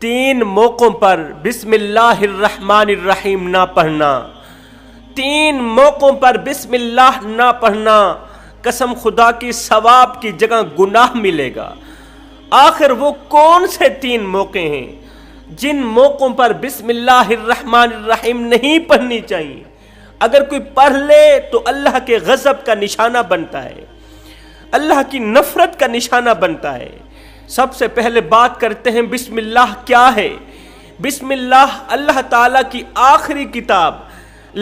3 موقعوں پر بسم اللہ الرحمن الرحیم نہ پڑھنا، 3 موقعوں پر بسم اللہ نہ پڑھنا، قسم خدا کی ثواب کی جگہ گناہ ملے گا۔ آخر وہ کون سے 3 موقع ہیں جن موقعوں پر بسم اللہ الرحمن الرحیم نہیں پڑھنی چاہیے؟ اگر کوئی پڑھ لے تو اللہ کے غضب کا نشانہ بنتا ہے، اللہ کی نفرت کا نشانہ بنتا ہے۔ سب سے پہلے بات کرتے ہیں بسم اللہ کیا ہے۔ بسم اللہ اللہ تعالیٰ کی آخری کتاب،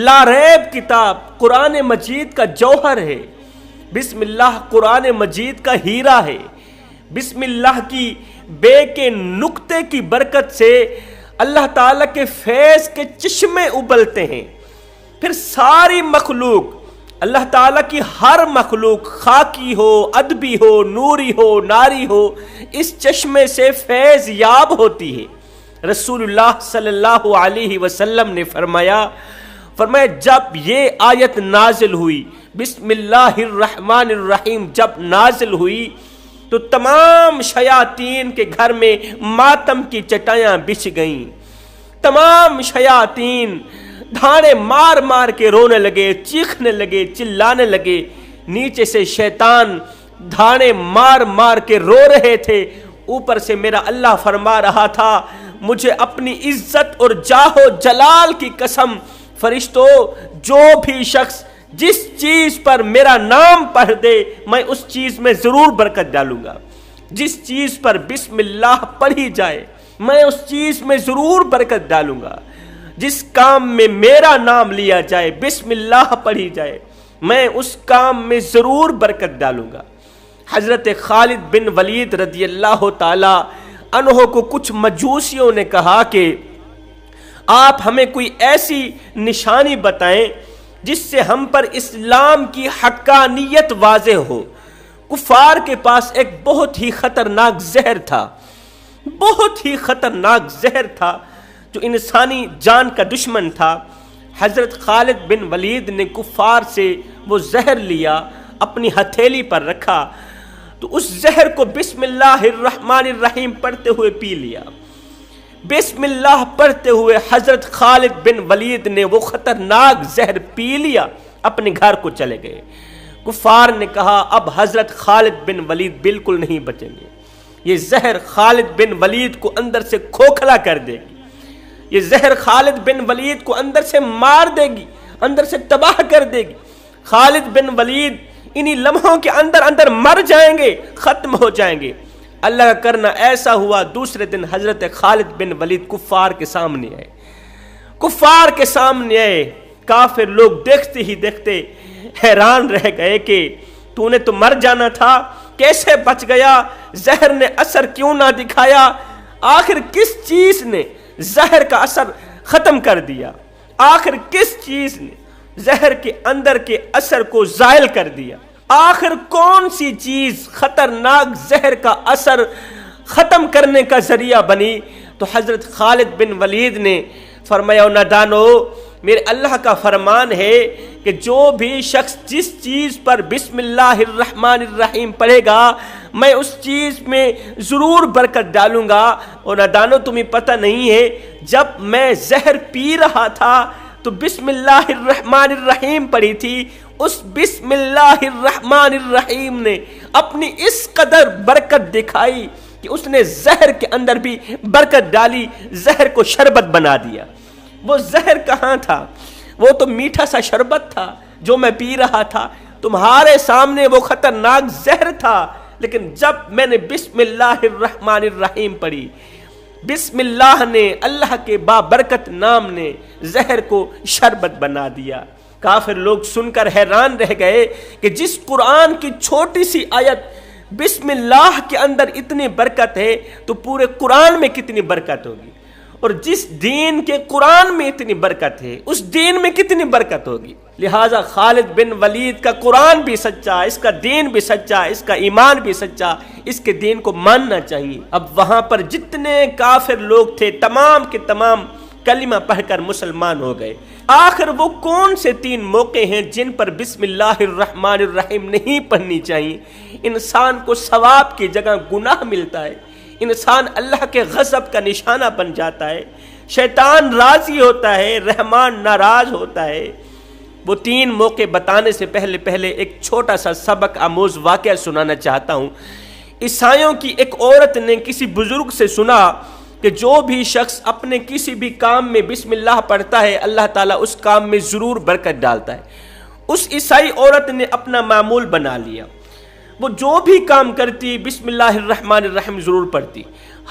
لا ریب کتاب قرآن مجید کا جوہر ہے۔ بسم اللہ قرآن مجید کا ہیرا ہے۔ بسم اللہ کی بے کے نقطے کی برکت سے اللہ تعالیٰ کے فیض کے چشمے ابلتے ہیں۔ پھر ساری مخلوق، اللہ تعالیٰ کی ہر مخلوق، خاکی ہو، ادبی ہو، نوری ہو، ناری ہو، اس چشمے سے فیض یاب ہوتی ہے۔ رسول اللہ صلی اللہ علیہ وسلم نے فرمایا جب یہ آیت نازل ہوئی، بسم اللہ الرحمن الرحیم جب نازل ہوئی تو تمام شیاطین کے گھر میں ماتم کی چٹائیاں بچھ گئیں۔ تمام شیاطین دھاڑے مار مار کے رونے لگے، چیخنے لگے، چلانے لگے۔ نیچے سے شیطان دھاڑے مار مار کے رو رہے تھے، اوپر سے میرا اللہ فرما رہا تھا مجھے اپنی عزت اور جاہ و جلال کی قسم، فرشتوں جو بھی شخص جس چیز پر میرا نام پڑھ دے میں اس چیز میں ضرور برکت ڈالوں گا۔ جس چیز پر بسم اللہ پڑھی جائے میں اس چیز میں ضرور برکت ڈالوں گا۔ جس کام میں میرا نام لیا جائے، بسم اللہ پڑھی جائے، میں اس کام میں ضرور برکت ڈالوں گا۔ حضرت خالد بن ولید رضی اللہ تعالی عنہ کو کچھ مجوسیوں نے کہا کہ آپ ہمیں کوئی ایسی نشانی بتائیں جس سے ہم پر اسلام کی حقانیت واضح ہو۔ کفار کے پاس ایک بہت ہی خطرناک زہر تھا، بہت ہی خطرناک زہر تھا جو انسانی جان کا دشمن تھا۔ حضرت خالد بن ولید نے کفار سے وہ زہر لیا، اپنی ہتھیلی پر رکھا تو اس زہر کو بسم اللہ الرحمن الرحیم پڑھتے ہوئے پی لیا۔ بسم اللہ پڑھتے ہوئے حضرت خالد بن ولید نے وہ خطرناک زہر پی لیا، اپنے گھر کو چلے گئے۔ کفار نے کہا اب حضرت خالد بن ولید بالکل نہیں بچیں گے، یہ زہر خالد بن ولید کو اندر سے کھوکھلا کر دے گی، یہ زہر خالد بن ولید کو اندر سے مار دے گی، اندر سے تباہ کر دے گی۔ خالد بن ولید انہی لمحوں کے اندر اندر مر جائیں گے، ختم ہو جائیں گے۔ اللہ کا کرنا ایسا ہوا، دوسرے دن حضرت خالد بن ولید کفار کے سامنے آئے، کفار کے سامنے آئے۔ کافر لوگ دیکھتے ہی دیکھتے حیران رہ گئے کہ تو نے تو مر جانا تھا، کیسے بچ گیا؟ زہر نے اثر کیوں نہ دکھایا؟ آخر کس چیز نے زہر کا اثر ختم کر دیا؟ آخر کس چیز نے زہر کے اندر کے اثر کو زائل کر دیا؟ آخر کون سی چیز خطرناک زہر کا اثر ختم کرنے کا ذریعہ بنی؟ تو حضرت خالد بن ولید نے فرمایا نادانو، میرے اللہ کا فرمان ہے کہ جو بھی شخص جس چیز پر بسم اللہ الرحمن الرحیم پڑھے گا میں اس چیز میں ضرور برکت ڈالوں گا۔ اور نادانو تمہیں پتہ نہیں ہے جب میں زہر پی رہا تھا تو بسم اللہ الرحمن الرحیم پڑھی تھی، اس بسم اللہ الرحمن الرحیم نے اپنی اس قدر برکت دکھائی کہ اس نے زہر کے اندر بھی برکت ڈالی، زہر کو شربت بنا دیا۔ وہ زہر کہاں تھا؟ وہ تو میٹھا سا شربت تھا جو میں پی رہا تھا، تمہارے سامنے وہ خطرناک زہر تھا۔ لیکن جب میں نے بسم اللہ الرحمن الرحیم پڑھی، بسم اللہ نے، اللہ کے بابرکت نام نے زہر کو شربت بنا دیا۔ کافر لوگ سن کر حیران رہ گئے کہ جس قرآن کی چھوٹی سی آیت بسم اللہ کے اندر اتنی برکت ہے تو پورے قرآن میں کتنی برکت ہوگی، اور جس دین کے قرآن میں اتنی برکت ہے اس دین میں کتنی برکت ہوگی۔ لہٰذا خالد بن ولید کا قرآن بھی سچا، اس کا دین بھی سچا، اس کا ایمان بھی سچا، اس کے دین کو ماننا چاہیے۔ اب وہاں پر جتنے کافر لوگ تھے تمام کے تمام کلمہ پڑھ کر مسلمان ہو گئے۔ آخر وہ کون سے 3 موقع ہیں جن پر بسم اللہ الرحمن الرحیم نہیں پڑھنی چاہیے؟ انسان کو ثواب کی جگہ گناہ ملتا ہے، انسان اللہ کے غضب کا نشانہ بن جاتا ہے، شیطان راضی ہوتا ہے، رحمان ناراض ہوتا ہے۔ وہ 3 موقع بتانے سے پہلے ایک چھوٹا سا سبق آموز واقعہ سنانا چاہتا ہوں۔ عیسائیوں کی ایک عورت نے کسی بزرگ سے سنا کہ جو بھی شخص اپنے کسی بھی کام میں بسم اللہ پڑھتا ہے اللہ تعالیٰ اس کام میں ضرور برکت ڈالتا ہے۔ اس عیسائی عورت نے اپنا معمول بنا لیا، وہ جو بھی کام کرتی بسم اللہ الرحمن الرحیم ضرور پڑھتی،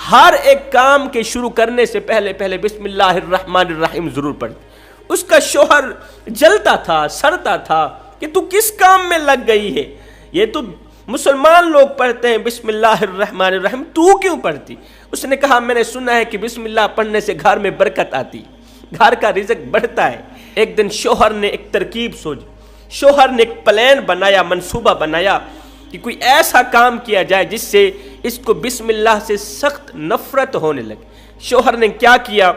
ہر ایک کام کے شروع کرنے سے پہلے بسم اللہ الرحمن الرحیم ضرور پڑھتی۔ اس کا شوہر جلتا تھا، سڑتا تھا کہ تو کس کام میں لگ گئی ہے، یہ تو مسلمان لوگ پڑھتے ہیں بسم اللہ الرحمن الرحیم، تو کیوں پڑھتی؟ اس نے کہا میں نے سنا ہے کہ بسم اللہ پڑھنے سے گھر میں برکت آتی، گھر کا رزق بڑھتا ہے۔ ایک دن شوہر نے ایک ترکیب سوچی، شوہر نے ایک پلان بنایا، منصوبہ بنایا کہ کوئی ایسا کام کیا جائے جس سے اس کو بسم اللہ سے سخت نفرت ہونے لگے۔ شوہر نے کیا کیا،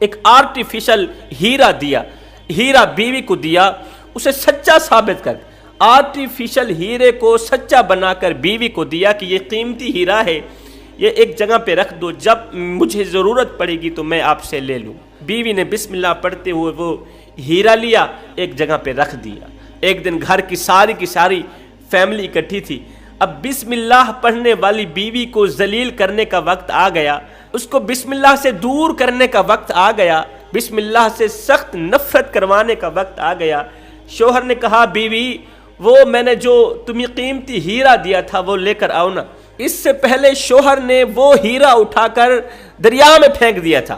ایک آرٹیفیشل ہیرا دیا، ہیرا بیوی کو دیا، اسے سچا ثابت کر، آرٹیفیشل ہیرے کو سچا بنا کر بیوی کو دیا کہ یہ قیمتی ہیرا ہے، یہ ایک جگہ پہ رکھ دو، جب مجھے ضرورت پڑے گی تو میں آپ سے لے لوں۔ بیوی نے بسم اللہ پڑھتے ہوئے وہ ہیرا لیا، ایک جگہ پہ رکھ دیا۔ ایک دن گھر کی ساری فیملی اکٹھی تھی، اب بسم اللہ پڑھنے والی بیوی کو ذلیل کرنے کا وقت آ گیا، اس کو بسم اللہ سے دور کرنے کا وقت آ گیا، بسم اللہ سے سخت نفرت کروانے کا وقت آ گیا۔ شوہر نے کہا بیوی وہ میں نے جو تمہیں قیمتی ہیرا دیا تھا وہ لے کر آؤ نا۔ اس سے پہلے شوہر نے وہ ہیرا اٹھا کر دریا میں پھینک دیا تھا،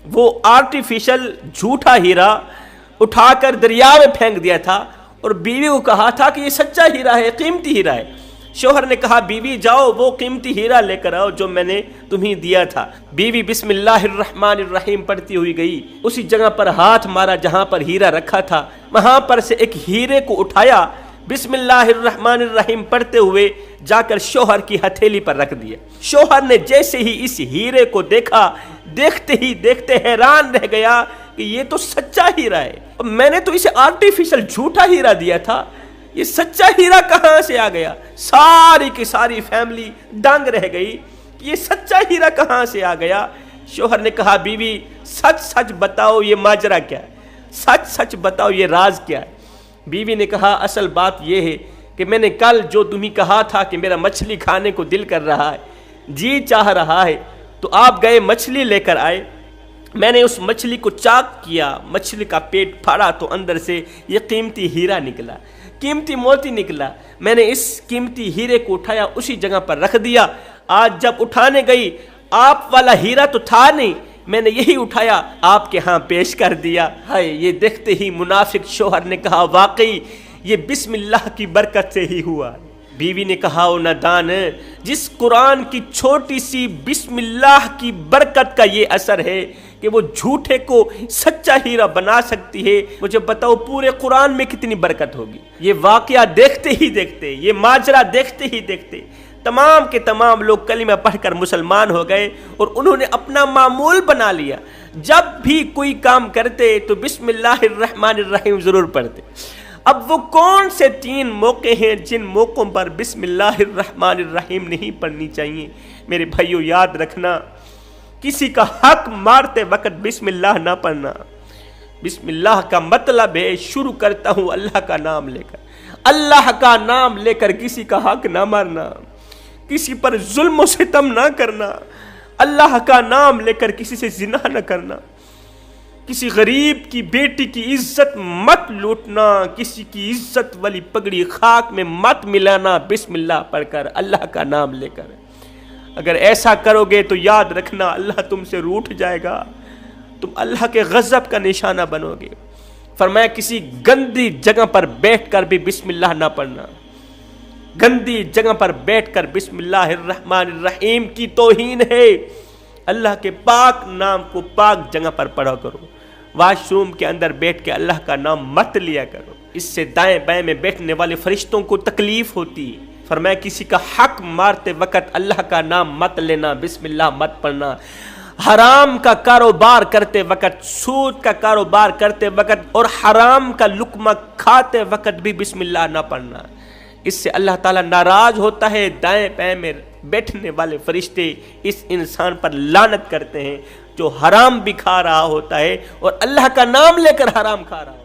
وہ آرٹیفیشل جھوٹا ہیرا اٹھا کر دریا میں پھینک دیا تھا اور بیوی کو کہا تھا کہ یہ سچا ہیرا ہے، قیمتی ہیرا ہے۔ شوہر نے کہا بیوی جاؤ وہ قیمتی ہیرا لے کر آؤ جو میں نے تمہیں دیا تھا۔ بیوی بسم اللہ الرحمن الرحیم پڑھتی ہوئی گئی، اسی جگہ پر ہاتھ مارا جہاں پر ہیرا رکھا تھا، وہاں پر سے ایک ہیرے کو اٹھایا، بسم اللہ الرحمن الرحیم پڑھتے ہوئے جا کر شوہر کی ہتھیلی پر رکھ دیا۔ شوہر نے جیسے ہی اس ہیرے کو دیکھا، دیکھتے ہی دیکھتے حیران رہ گیا کہ یہ تو سچا ہیرا ہے، میں نے تو اسے آرٹیفیشل جھوٹا ہیرا دیا تھا، یہ سچا ہیرا کہاں سے آ گیا؟ ساری کی ساری فیملی دنگ رہ گئی کہ یہ سچا ہیرا کہاں سے آ گیا۔ شوہر نے کہا بیوی سچ سچ بتاؤ یہ ماجرا کیا ہے، سچ سچ بتاؤ یہ راز کیا ہے۔ بیوی نے کہا اصل بات یہ ہے کہ میں نے کل جو تمہیں کہا تھا کہ میرا مچھلی کھانے کو دل کر رہا ہے، جی چاہ رہا ہے، تو آپ گئے مچھلی لے کر آئے، میں نے اس مچھلی کو چاک کیا، مچھلی کا پیٹ پھاڑا تو اندر سے یہ قیمتی ہیرا نکلا، قیمتی موتی نکلا، میں نے اس قیمتی ہیرے کو اٹھایا اسی جگہ پر رکھ دیا، آج جب اٹھانے گئی آپ والا ہیرا تو تھا نہیں، میں نے یہی اٹھایا آپ کے ہاں پیش کر دیا۔ ہائے، یہ دیکھتے ہی منافق شوہر نے کہا واقعی یہ بسم اللہ کی برکت سے ہی ہوا۔ بیوی نے کہا او نادان، جس قرآن کی چھوٹی سی بسم اللہ کی برکت کا یہ اثر ہے کہ وہ جھوٹے کو سچا ہیرا بنا سکتی ہے، مجھے بتاؤ پورے قرآن میں کتنی برکت ہوگی۔ یہ واقعہ دیکھتے ہی دیکھتے، یہ ماجرا دیکھتے ہی دیکھتے تمام کے تمام لوگ کلمہ پڑھ کر مسلمان ہو گئے اور انہوں نے اپنا معمول بنا لیا، جب بھی کوئی کام کرتے تو بسم اللہ الرحمن الرحیم ضرور پڑھتے۔ اب وہ کون سے 3 موقع ہیں جن موقعوں پر بسم اللہ الرحمن الرحیم نہیں پڑھنی چاہیے؟ میرے بھائیو یاد رکھنا، کسی کا حق مارتے وقت بسم اللہ نہ پڑھنا۔ بسم اللہ کا مطلب ہے شروع کرتا ہوں اللہ کا نام لے کر، اللہ کا نام لے کر کسی کا حق نہ مارنا، کسی پر ظلم و ستم نہ کرنا، اللہ کا نام لے کر کسی سے زنا نہ کرنا، کسی غریب کی بیٹی کی عزت مت لوٹنا، کسی کی عزت والی پگڑی خاک میں مت ملانا، بسم اللہ پڑھ کر اللہ کا نام لے کر۔ اگر ایسا کرو گے تو یاد رکھنا اللہ تم سے روٹھ جائے گا، تم اللہ کے غضب کا نشانہ بنو گے۔ فرمایا کسی گندی جگہ پر بیٹھ کر بھی بسم اللہ نہ پڑھنا، گندی جگہ پر بیٹھ کر بسم اللہ الرحمن الرحیم کی توہین ہے۔ اللہ کے پاک نام کو پاک جگہ پر پڑھا کرو، واش روم کے اندر بیٹھ کے اللہ کا نام مت لیا کرو، اس سے دائیں بائیں میں بیٹھنے والے فرشتوں کو تکلیف ہوتی ہے۔ فرمایا کسی کا حق مارتے وقت اللہ کا نام مت لینا، بسم اللہ مت پڑھنا، حرام کا کاروبار کرتے وقت، سود کا کاروبار کرتے وقت اور حرام کا لقمہ کھاتے وقت بھی بسم اللہ نہ پڑھنا، اس سے اللہ تعالیٰ ناراض ہوتا ہے، دائیں بائیں میں بیٹھنے والے فرشتے اس انسان پر لعنت کرتے ہیں جو حرام بھی کھا رہا ہوتا ہے اور اللہ کا نام لے کر حرام کھا رہا ہوتا ہے۔